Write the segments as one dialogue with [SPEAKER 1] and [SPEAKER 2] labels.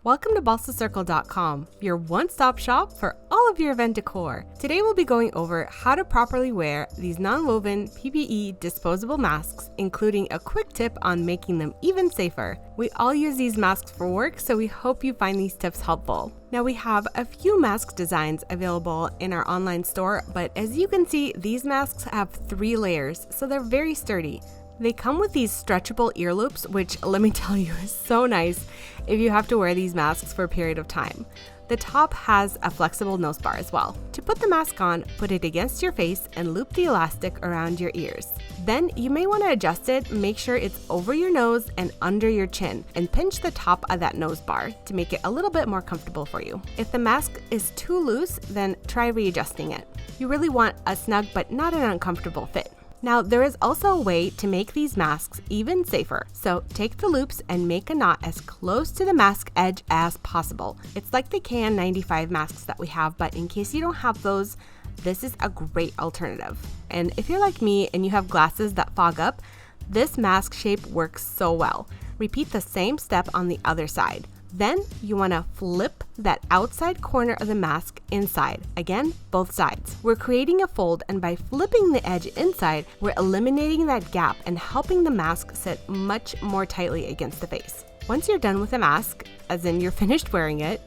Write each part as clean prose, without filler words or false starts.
[SPEAKER 1] Welcome to BalsaCircle.com, your one-stop shop for all of your event decor. Today we'll be going over how to properly wear these non-woven PPE disposable masks, including a quick tip on making them even safer. We all use these masks for work, so we hope you find these tips helpful. Now we have a few mask designs available in our online store, but as you can see, these masks have 3 layers, so they're very sturdy. They come with these stretchable ear loops, which let me tell you is so nice if you have to wear these masks for a period of time. The top has a flexible nose bar as well. To put the mask on, put it against your face and loop the elastic around your ears. Then you may want to adjust it, make sure it's over your nose and under your chin, and pinch the top of that nose bar to make it a little bit more comfortable for you. If the mask is too loose, then try readjusting it. You really want a snug but not an uncomfortable fit. Now, there is also a way to make these masks even safer. So take the loops and make a knot as close to the mask edge as possible. It's like the KN95 masks that we have, but in case you don't have those, this is a great alternative. And if you're like me and you have glasses that fog up, this mask shape works so well. Repeat the same step on the other side. Then you want to flip that outside corner of the mask inside. Again, both sides. We're creating a fold, and by flipping the edge inside, we're eliminating that gap and helping the mask sit much more tightly against the face. Once you're done with the mask, as in you're finished wearing it,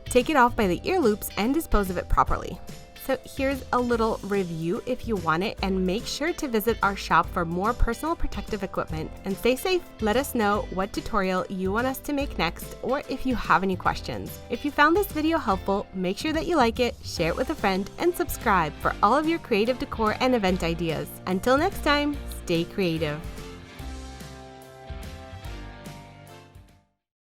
[SPEAKER 1] take it off by the ear loops and dispose of it properly. So here's a little review if you want it, and make sure to visit our shop for more personal protective equipment. And stay safe. Let us know what tutorial you want us to make next, or if you have any questions. If you found this video helpful, make sure that you like it, share it with a friend, and subscribe for all of your creative decor and event ideas. Until next time, stay creative.